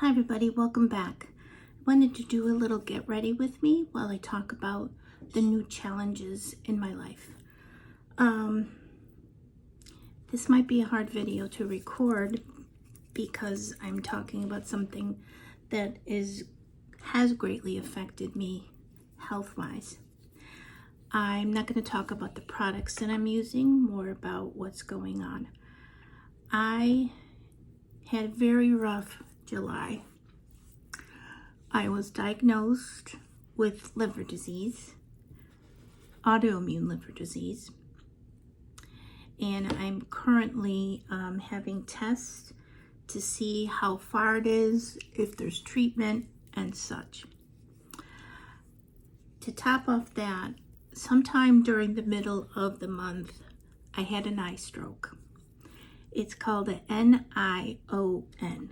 Hi everybody, welcome back. I wanted to do a little get ready with me while I talk about the new challenges in my life. This might be a hard video to record because I'm talking about something that has greatly affected me health-wise. I'm not going to talk about the products that I'm using, more about what's going on. I had a very rough July. I was diagnosed with liver disease, autoimmune liver disease, and I'm currently having tests to see how far it is, if there's treatment and such. To top off that, sometime during the middle of the month, I had an eye stroke. It's called a NION.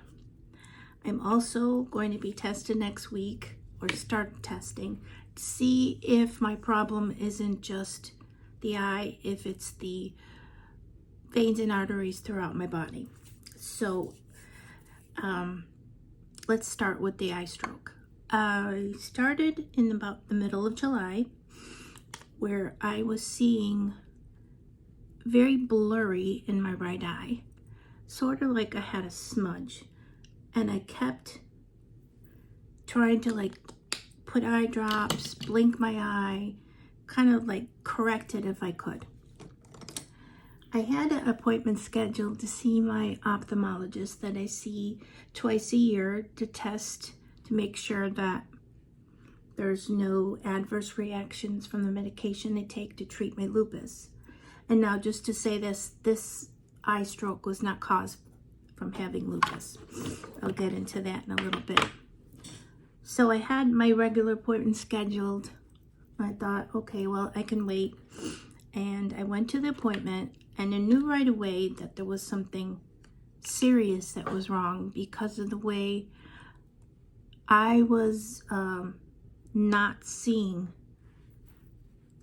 I'm also going to be tested next week, or start testing, to see if my problem isn't just the eye, if it's the veins and arteries throughout my body. So let's start with the eye stroke. I started in about the middle of July, where I was seeing very blurry in my right eye, sort of like I had a smudge. And I kept trying to put eye drops, blink my eye, kind of correct it if I could. I had an appointment scheduled to see my ophthalmologist that I see twice a year to test to make sure that there's no adverse reactions from the medication they take to treat my lupus. And now just to say this eye stroke was not caused from having lupus. I'll get into that in a little bit. So I had my regular appointment scheduled. I thought, okay, well, I can wait. And I went to the appointment, and I knew right away that there was something serious that was wrong because of the way I was not seeing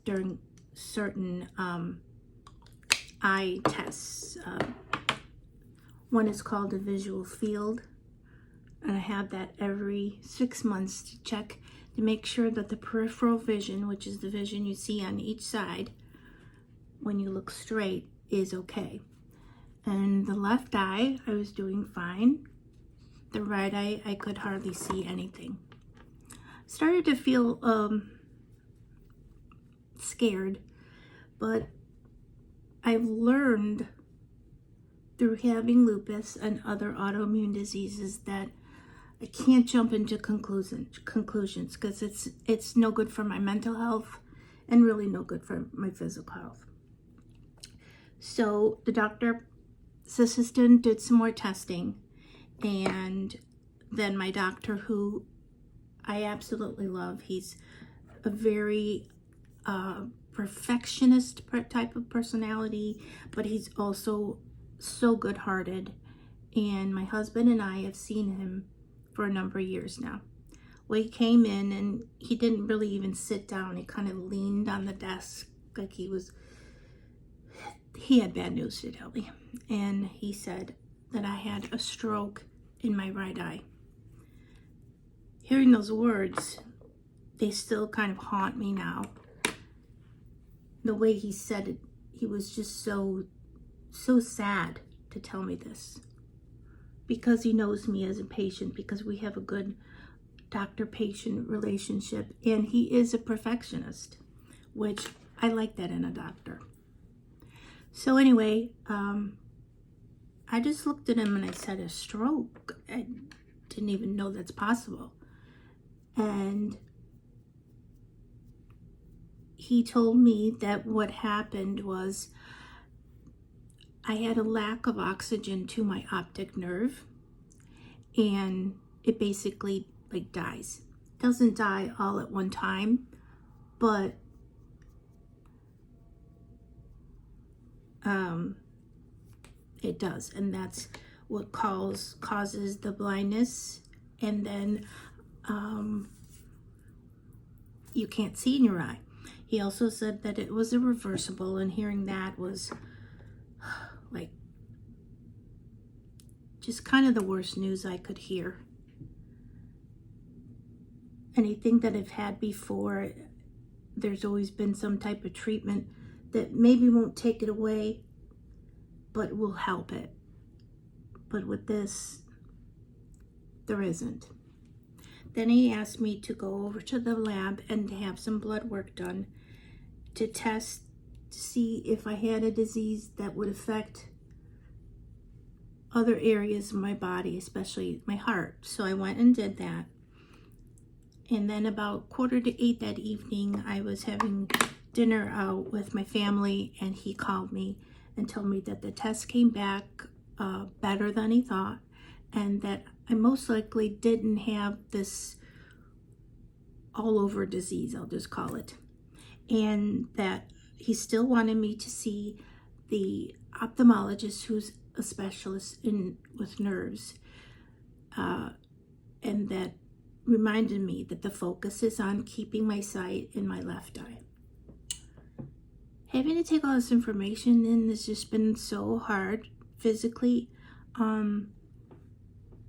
during certain eye tests. One is called a visual field, and I have that every 6 months to check to make sure that the peripheral vision, which is the vision you see on each side when you look straight, is okay. And the left eye, I was doing fine. The right eye, I could hardly see anything. Started to feel scared, but I've learned through having lupus and other autoimmune diseases that I can't jump into conclusions because it's no good for my mental health and really no good for my physical health. So the doctor's assistant did some more testing, and then my doctor, who I absolutely love, he's a very perfectionist type of personality, but he's also so good-hearted, and my husband and I have seen him for a number of years now. Well, he came in and he didn't really even sit down. He kind of leaned on the desk like he had bad news to tell me, and he said that I had a stroke in my right eye. Hearing those words, they still kind of haunt me now. The way he said it, he was just so sad to tell me this, because he knows me as a patient, because we have a good doctor-patient relationship, and he is a perfectionist, which I like that in a doctor. So anyway, I just looked at him and I said, a stroke? I didn't even know that's possible. And he told me that what happened was I had a lack of oxygen to my optic nerve, and it basically dies. It doesn't die all at one time, but it does, and that's what causes the blindness, and then you can't see in your eye. He also said that it was irreversible, and hearing that was just kind of the worst news I could hear. anything that I've had before, there's always been some type of treatment that maybe won't take it away, but will help it. But with this, there isn't. Then he asked me to go over to the lab and have some blood work done to test to see if I had a disease that would affect other areas of my body, especially my heart. So I went and did that. And then about 7:45 that evening, I was having dinner out with my family, and he called me and told me that the test came back better than he thought, and that I most likely didn't have this all over disease, I'll just call it. And that he still wanted me to see the ophthalmologist who's a specialist with nerves, and that reminded me that the focus is on keeping my sight in my left eye. Having to take all this information in has just been so hard physically.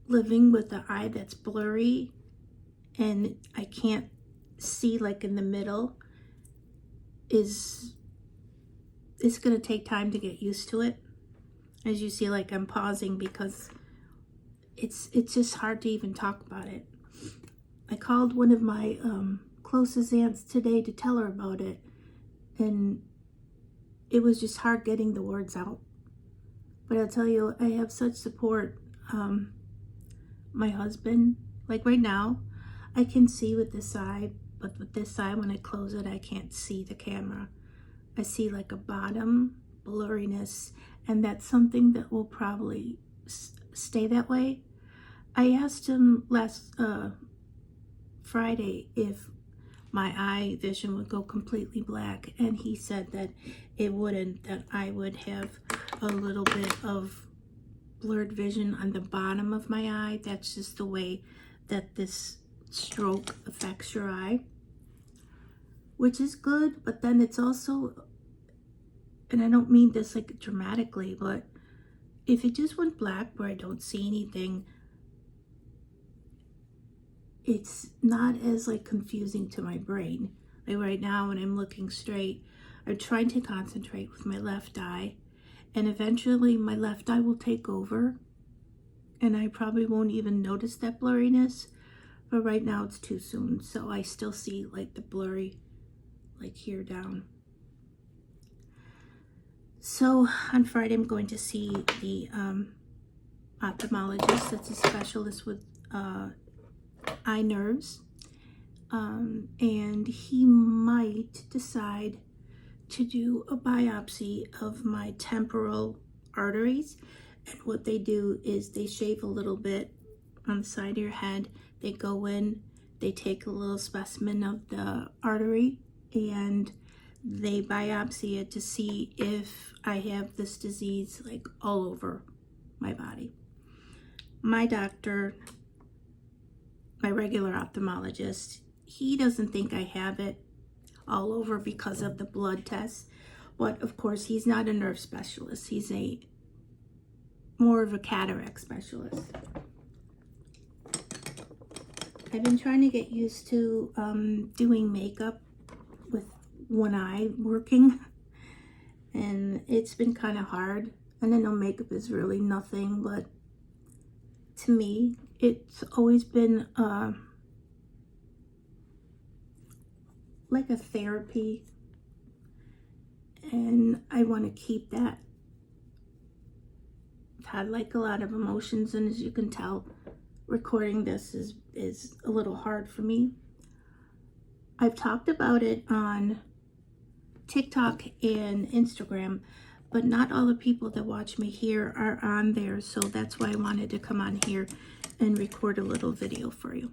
Living with the eye that's blurry and I can't see like in the middle it's going to take time to get used to it. As you see, like I'm pausing because it's just hard to even talk about it. I called one of my closest aunts today to tell her about it, and it was just hard getting the words out. But I'll tell you, I have such support. My husband, like right now, I can see with this eye, but with this eye, when I close it, I can't see the camera. I see like a bottom blurriness, and that's something that will probably stay that way. I asked him last Friday if my eye vision would go completely black, and he said that it wouldn't, that I would have a little bit of blurred vision on the bottom of my eye. That's just the way that this stroke affects your eye, which is good, but then it's also, and I don't mean this like dramatically, but if it just went black where I don't see anything, it's not as like confusing to my brain. Like right now when I'm looking straight, I'm trying to concentrate with my left eye, and eventually my left eye will take over and I probably won't even notice that blurriness, but right now it's too soon. So I still see like the blurry like here down. So on Friday I'm going to see the ophthalmologist that's a specialist with eye nerves, and he might decide to do a biopsy of my temporal arteries. And what they do is they shave a little bit on the side of your head, they go in, they take a little specimen of the artery, and they biopsy it to see if I have this disease like all over my body. My doctor, my regular ophthalmologist, he doesn't think I have it all over because of the blood tests, but of course he's not a nerve specialist. He's more of a cataract specialist. I've been trying to get used to doing makeup with one eye working, and it's been kind of hard. And I know makeup is really nothing, but to me it's always been like a therapy, and I want to keep that. I've had like a lot of emotions, and as you can tell, recording this is a little hard for me. I've talked about it on TikTok and Instagram, but not all the people that watch me here are on there, so that's why I wanted to come on here and record a little video for you.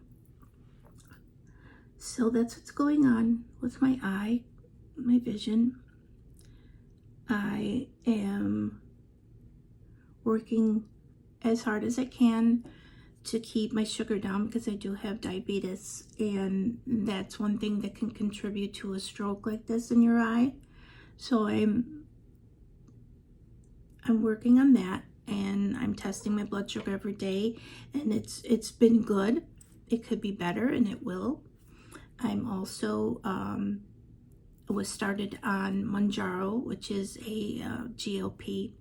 So that's what's going on with my eye, my vision. I am working as hard as I can to keep my sugar down because I do have diabetes, and that's one thing that can contribute to a stroke like this in your eye. So I'm working on that, and I'm testing my blood sugar every day, and it's been good. It could be better, and it will. I'm also was started on Mounjaro, which is a GLP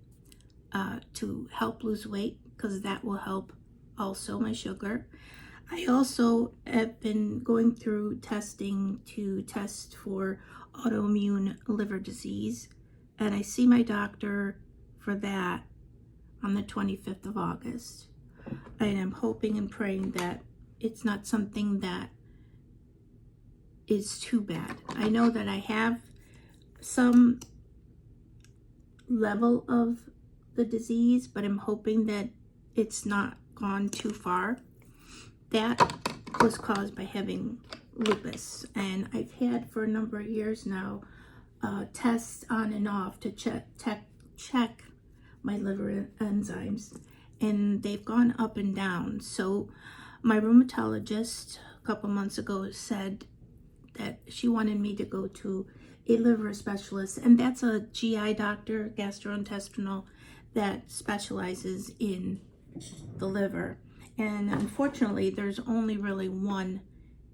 to help lose weight, because that will help also my sugar. I also have been going through testing to test for autoimmune liver disease, and I see my doctor for that on the 25th of August. And I'm hoping and praying that it's not something that is too bad. I know that I have some level of the disease, but I'm hoping that it's not gone too far. That was caused by having lupus, and I've had for a number of years now tests on and off to check my liver enzymes, and they've gone up and down. So my rheumatologist a couple months ago said that she wanted me to go to a liver specialist, and that's a GI doctor, gastrointestinal, that specializes in the liver. And unfortunately, there's only really one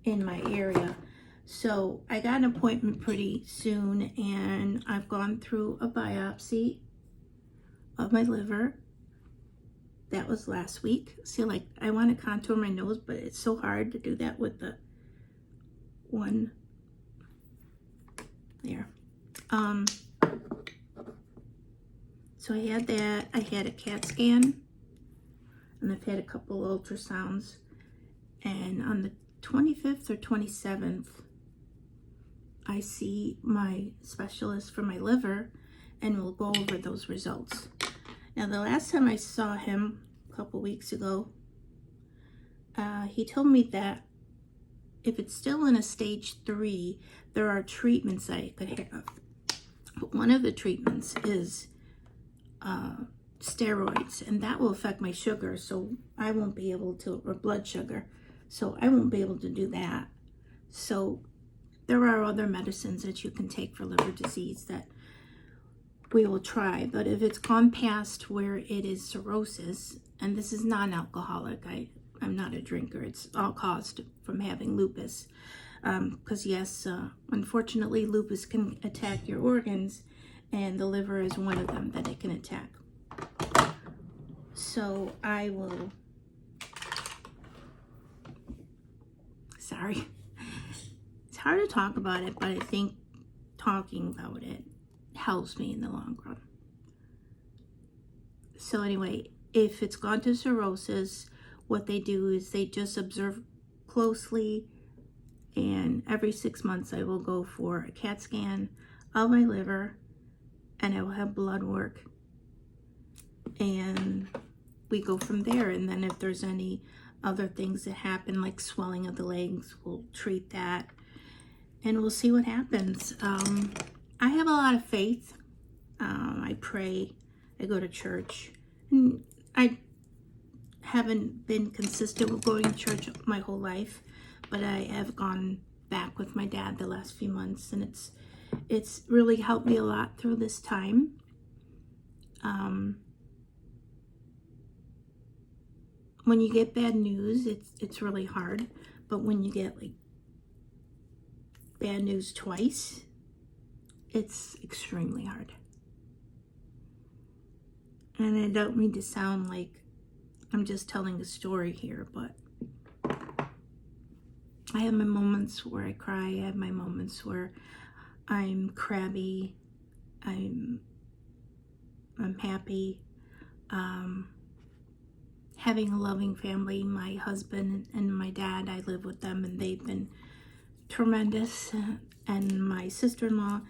in my area. So I got an appointment pretty soon, and I've gone through a biopsy of my liver. That was last week. See, like, I want to contour my nose, but it's so hard to do that with the one there. So I had that. I had a CAT scan, and I've had a couple ultrasounds. And on the 25th or 27th, I see my specialist for my liver, and we'll go over those results. Now, the last time I saw him a couple weeks ago, he told me that if it's still in a stage 3, there are treatments I could have. But one of the treatments is steroids, and that will affect my sugar, so I won't be able to, or blood sugar, so I won't be able to do that. So there are other medicines that you can take for liver disease that we will try. But if it's gone past where it is cirrhosis, and this is non-alcoholic, I'm not a drinker, it's all caused from having lupus. Because yes, unfortunately, lupus can attack your organs, and the liver is one of them that it can attack. So I will, sorry, it's hard to talk about it, but I think talking about it helps me in the long run. So anyway, if it's gone to cirrhosis, what they do is they just observe closely, and every 6 months I will go for a CAT scan of my liver, and I will have blood work, and we go from there. And then if there's any other things that happen, like swelling of the legs, we'll treat that, and we'll see what happens. I have a lot of faith. I pray, I go to church, and I haven't been consistent with going to church my whole life, but I have gone back with my dad the last few months, and it's really helped me a lot through this time. When you get bad news, it's really hard, but when you get like bad news twice, it's extremely hard. And I don't mean to sound like I'm just telling a story here, but I have my moments where I cry. I have my moments where I'm crabby. I'm happy. Having a loving family, my husband and my dad, I live with them, and they've been tremendous. And my sister-in-law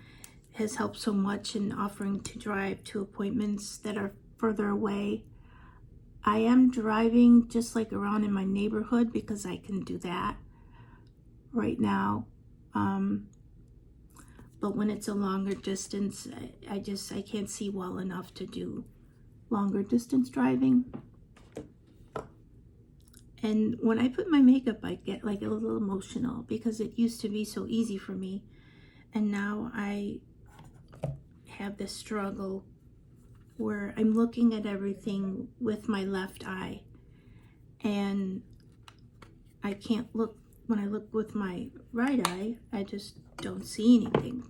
has helped so much in offering to drive to appointments that are further away. I am driving just like around in my neighborhood because I can do that right now. But when it's a longer distance, I can't see well enough to do longer distance driving. And when I put my makeup, I get like a little emotional because it used to be so easy for me. And now I have this struggle where I'm looking at everything with my left eye, and I can't look when I look with my right eye, I just don't see anything.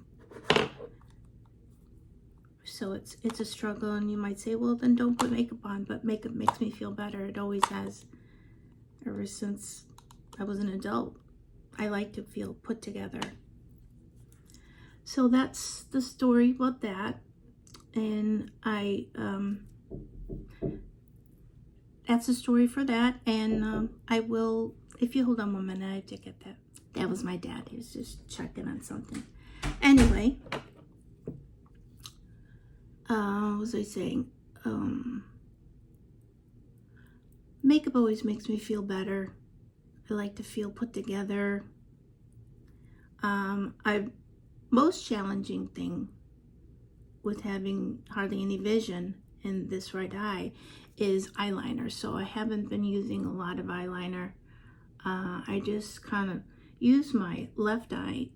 So it's a struggle, and you might say, well, then don't put makeup on, but makeup makes me feel better. It always has, ever since I was an adult. I like to feel put together. So that's the story about that. And that's the story for that. And I will, if you hold on 1 minute, I have to get that. That was my dad. He was just checking on something. Anyway, what was I saying? Makeup always makes me feel better. I like to feel put together. Most challenging thing with having hardly any vision in this right eye is eyeliner. So I haven't been using a lot of eyeliner. I just kind of use my left eye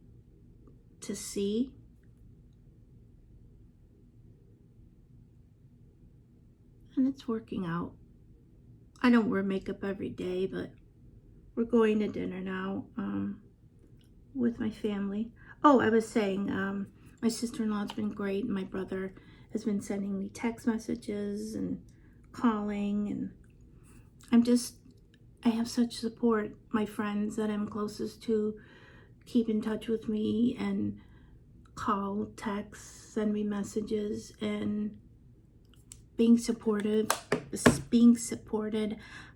to see. And it's working out. I don't wear makeup every day, but we're going to dinner now with my family. Oh, I was saying, my sister-in-law's been great. My brother has been sending me text messages and calling, and I have such support. My friends that I'm closest to keep in touch with me and call, text, send me messages, and being supported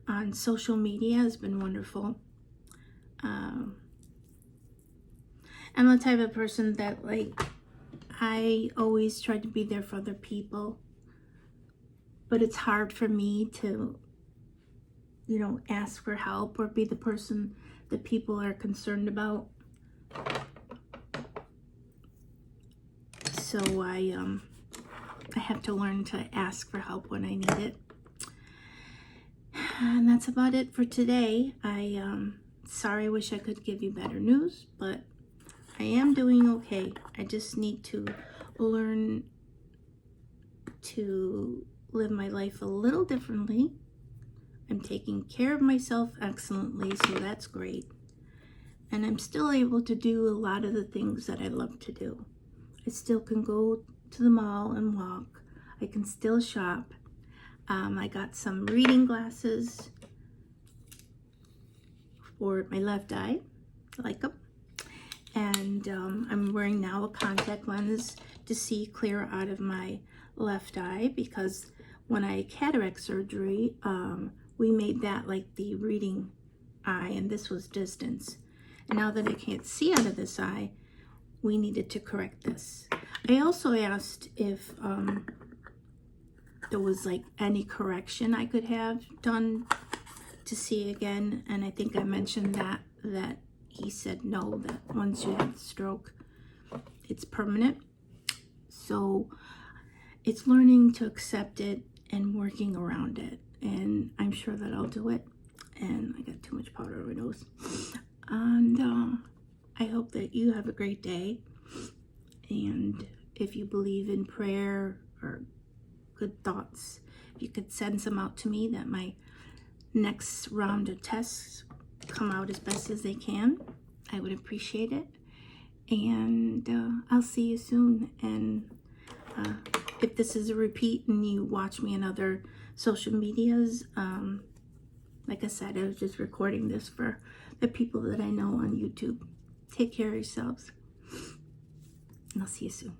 on social media has been wonderful. I'm the type of person that, like, I always try to be there for other people, but it's hard for me to, ask for help or be the person that people are concerned about. So I have to learn to ask for help when I need it. And that's about it for today. Sorry, I wish I could give you better news, but I am doing okay. I just need to learn to live my life a little differently. I'm taking care of myself excellently, so that's great. And I'm still able to do a lot of the things that I love to do. I still can go to the mall and walk. I can still shop. I got some reading glasses for my left eye. I like them. And I'm wearing now a contact lens to see clear out of my left eye, because when I had cataract surgery, we made that like the reading eye, and this was distance. And now that I can't see out of this eye, we needed to correct this. I also asked if there was like any correction I could have done to see again, and I think I mentioned that he said no, that once you have the stroke, it's permanent. So it's learning to accept it and working around it, and I'm sure that I'll do it. And I got too much powder on my nose. And I hope that you have a great day, and if you believe in prayer or good thoughts, if you could send some out to me, that my next round of tests come out as best as they can, I would appreciate it. And I'll see you soon. And if this is a repeat and you watch me in other social medias, like I said, I was just recording this for the people that I know on YouTube. Take care of yourselves, and I'll see you soon.